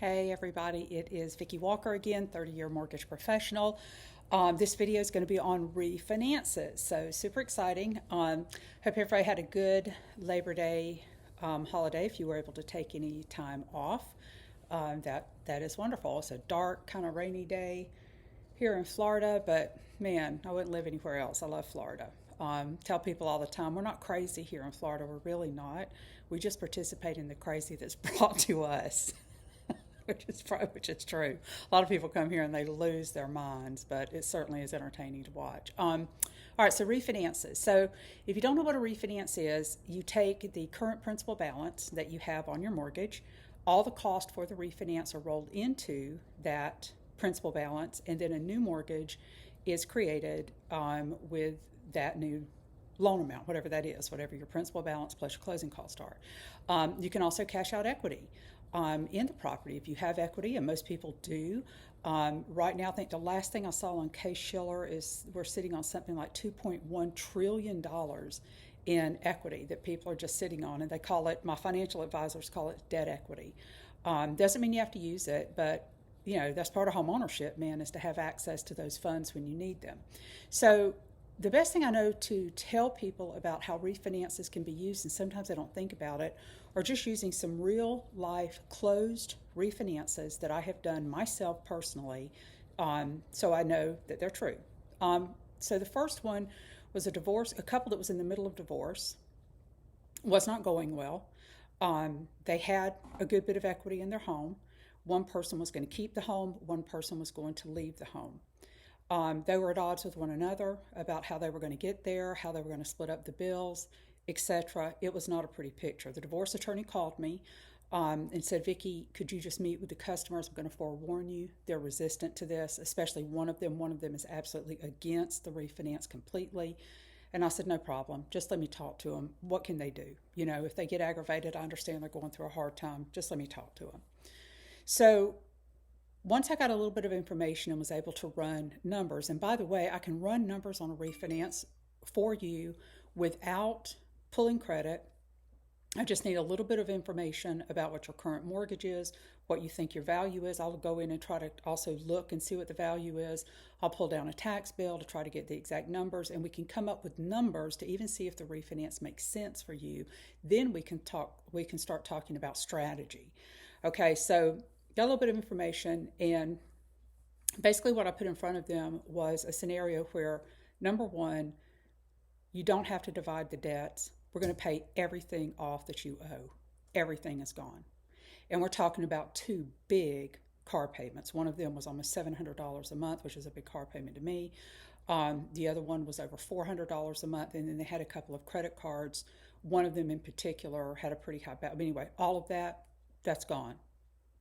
Hey everybody, it is Vicki Walker again, 30-year mortgage professional. This video is going to be on refinances, so super exciting. Hope everybody had a good Labor Day holiday. If you were able to take any time off, that is wonderful. It's a dark, kind of rainy day here in Florida, but man, I wouldn't live anywhere else. I love Florida. Tell people all the time, we're not crazy here in Florida. We're really not. We just participate in the crazy that's brought to us. which is true. A lot of people come here and they lose their minds, but it certainly is entertaining to watch. All right, so refinances. So if you don't know what a refinance is, you take the current principal balance that you have on your mortgage, all the cost for the refinance are rolled into that principal balance, and then a new mortgage is created with that new loan amount, whatever that is, whatever your principal balance plus your closing costs are. You can also cash out equity in the property if you have equity, and most people do. Right now, I think the last thing I saw on Case-Shiller is we're sitting on something like $2.1 trillion in equity that people are just sitting on, and they call it, my financial advisors call it debt equity. Doesn't mean you have to use it, but that's part of home ownership, man, is to have access to those funds when you need them. So the best thing I know to tell people about how refinances can be used, and sometimes they don't think about it, are just using some real life closed refinances that I have done myself personally, so I know that they're true. So the first one was a couple that was in the middle of divorce, was not going well. They had a good bit of equity in their home. One person was going to keep the home, one person was going to leave the home. They were at odds with one another about how they were going to get there, how they were going to split up the bills, etc. It was not a pretty picture. The divorce attorney called me and said, Vicki, could you just meet with the customers? I'm going to forewarn you. They're resistant to this, especially one of them. One of them is absolutely against the refinance completely. And I said, no problem. Just let me talk to them. What can they do? If they get aggravated, I understand they're going through a hard time. Just let me talk to them. So once I got a little bit of information and was able to run numbers, and by the way, I can run numbers on a refinance for you without pulling credit. I just need a little bit of information about what your current mortgage is, what you think your value is. I'll go in and try to also look and see what the value is. I'll pull down a tax bill to try to get the exact numbers, and we can come up with numbers to even see if the refinance makes sense for you. Then we can start talking about strategy. Okay, so got a little bit of information, and basically what I put in front of them was a scenario where, number one, you don't have to divide the debts. We're going to pay everything off that you owe. Everything is gone. And we're talking about two big car payments. One of them was almost $700 a month, which is a big car payment to me. The other one was over $400 a month, and then they had a couple of credit cards. One of them in particular had a pretty high balance. But anyway, all of that's gone.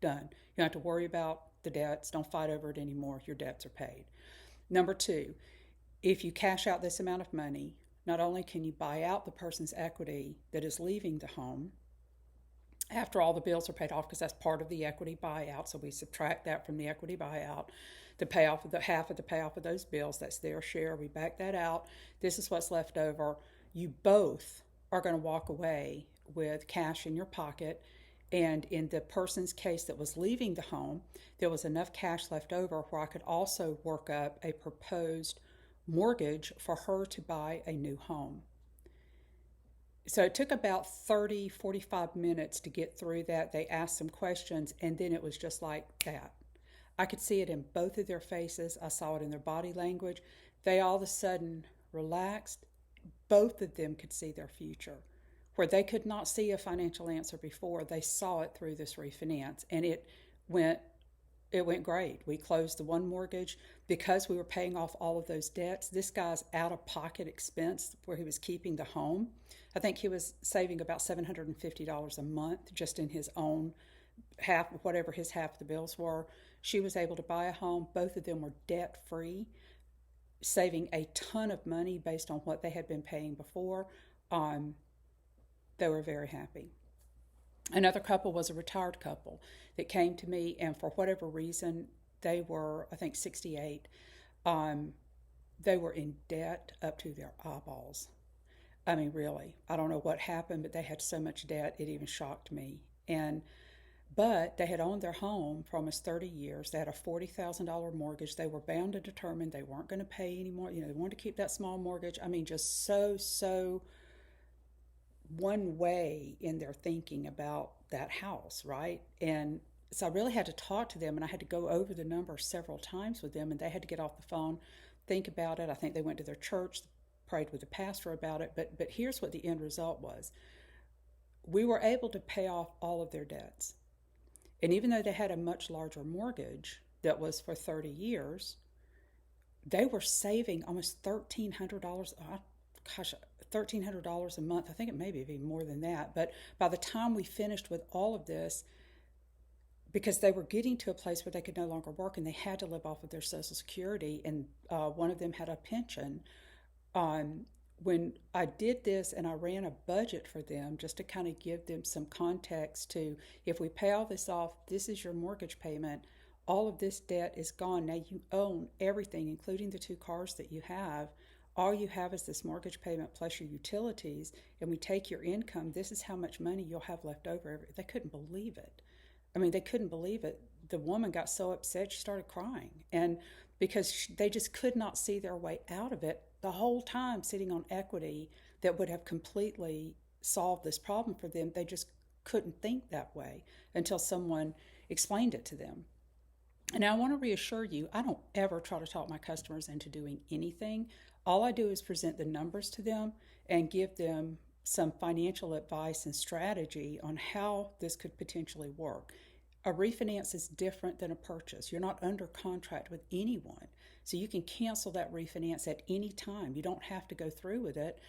Done. You don't have to worry about the debts. Don't fight over it anymore. Your debts are paid. Number two, if you cash out this amount of money, not only can you buy out the person's equity that is leaving the home after all the bills are paid off, because that's part of the equity buyout, so we subtract that from the equity buyout, the payoff of the half of the payoff of those bills, that's their share, we back that out. This is what's left over. You both are going to walk away with cash in your pocket. And in the person's case that was leaving the home, there was enough cash left over where I could also work up a proposed mortgage for her to buy a new home. So it took about 30, 45 minutes to get through that. They asked some questions, and then it was just like that. I could see it in both of their faces. I saw it in their body language. They all of a sudden relaxed. Both of them could see their future. Where they could not see a financial answer before, they saw it through this refinance, and it went great. We closed the one mortgage because we were paying off all of those debts. This guy's out-of-pocket expense where he was keeping the home, I think he was saving about $750 a month just in his own half, whatever his half of the bills were. She was able to buy a home. Both of them were debt-free, saving a ton of money based on what they had been paying before. They were very happy. Another couple was a retired couple that came to me, and for whatever reason, they were, I think, 68. They were in debt up to their eyeballs. I mean, really, I don't know what happened, but they had so much debt, it even shocked me. And But they had owned their home for almost 30 years. They had a $40,000 mortgage. They were bound and determined they weren't going to pay anymore. They wanted to keep that small mortgage. I mean, just so one way in their thinking about that house, right? And so I really had to talk to them, and I had to go over the numbers several times with them, and they had to get off the phone, think about it. I think they went to their church, prayed with the pastor about it. But here's what the end result was: we were able to pay off all of their debts. And even though they had a much larger mortgage that was for 30 years, they were saving almost $1,300. Gosh, $1,300 a month. I think it may be even more than that. But by the time we finished with all of this, because they were getting to a place where they could no longer work and they had to live off of their Social Security, and one of them had a pension. When I did this and I ran a budget for them just to kind of give them some context to, if we pay all this off, this is your mortgage payment. All of this debt is gone. Now you own everything, including the 2 cars that you have. All you have is this mortgage payment plus your utilities, and we take your income. This is how much money you'll have left over. They couldn't believe it. I mean, they couldn't believe it. The woman got so upset she started crying, and because they just could not see their way out of it, the whole time sitting on equity that would have completely solved this problem for them. They just couldn't think that way until someone explained it to them. And I want to reassure you, I don't ever try to talk my customers into doing anything. All I do is present the numbers to them and give them some financial advice and strategy on how this could potentially work. A refinance is different than a purchase. You're not under contract with anyone. So you can cancel that refinance at any time. You don't have to go through with it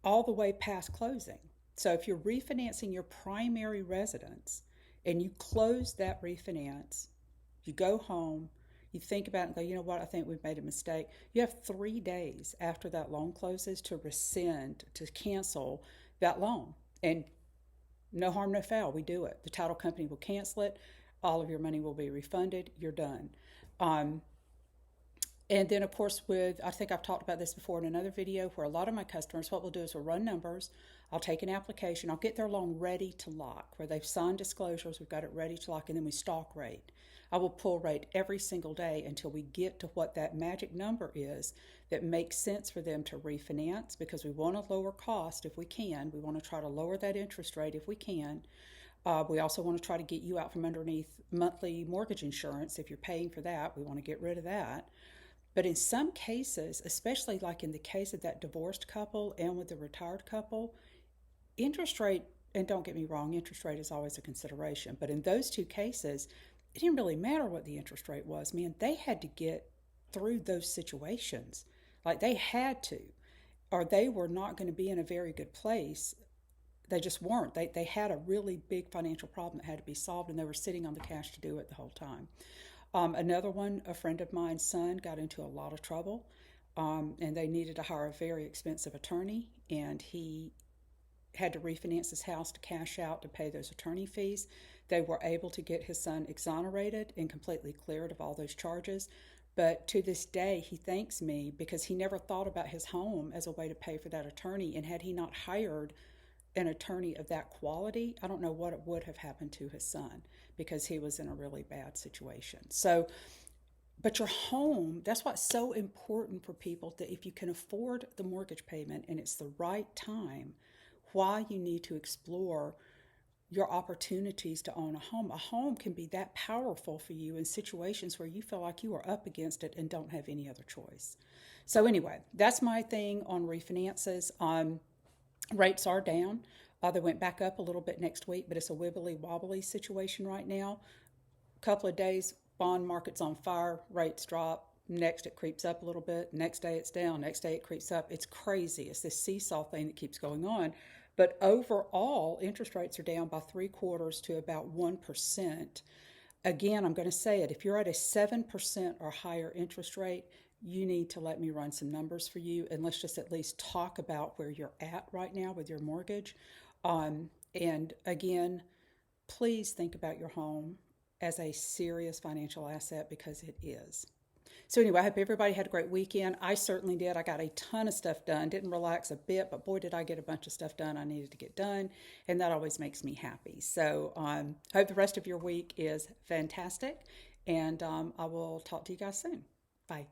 all the way past closing. So if you're refinancing your primary residence and you close that refinance, you go home, you think about it and go, you know what, I think we've made a mistake. You have 3 days after that loan closes to rescind, to cancel that loan. And no harm, no foul. We do it. The title company will cancel it. All of your money will be refunded. You're done. And then, of course, I think I've talked about this before in another video, where a lot of my customers, what we'll do is we'll run numbers. I'll take an application. I'll get their loan ready to lock, where they've signed disclosures. We've got it ready to lock, and then we stalk rate. I will pull rate every single day until we get to what that magic number is that makes sense for them to refinance, because we want to lower cost if we can. We want to try to lower that interest rate if we can. We also want to try to get you out from underneath monthly mortgage insurance. If you're paying for that, we want to get rid of that. But in some cases, especially like in the case of that divorced couple and with the retired couple, interest rate, and don't get me wrong, interest rate is always a consideration, but in those 2 cases, it didn't really matter what the interest rate was. Man, they had to get through those situations. Like, they had to, or they were not going to be in a very good place. They just weren't. They had a really big financial problem that had to be solved, and they were sitting on the cash to do it the whole time. Another one, a friend of mine's son got into a lot of trouble, and they needed to hire a very expensive attorney, and he had to refinance his house to cash out to pay those attorney fees. They were able to get his son exonerated and completely cleared of all those charges. But to this day, he thanks me because he never thought about his home as a way to pay for that attorney. And had he not hired an attorney of that quality, I don't know what it would have happened to his son, because he was in a really bad situation. So, but your home, that's what's so important for people, that if you can afford the mortgage payment and it's the right time, why you need to explore your opportunities to own a home. A home can be that powerful for you in situations where you feel like you are up against it and don't have any other choice. So anyway, that's my thing on refinances. Rates are down. They went back up a little bit next week, but it's a wibbly wobbly situation right now. A couple of days, bond market's on fire, rates drop. Next, it creeps up a little bit. Next day, it's down. Next day, it creeps up. It's crazy. It's this seesaw thing that keeps going on. But overall, interest rates are down by 3/4 to about 1%. Again, I'm going to say it. If you're at a 7% or higher interest rate, you need to let me run some numbers for you, and let's just at least talk about where you're at right now with your mortgage. And again, please think about your home as a serious financial asset, because it is. So anyway, I hope everybody had a great weekend. I certainly did. I got a ton of stuff done. Didn't relax a bit, but boy, did I get a bunch of stuff done I needed to get done, and that always makes me happy. So hope the rest of your week is fantastic, and I will talk to you guys soon. Bye.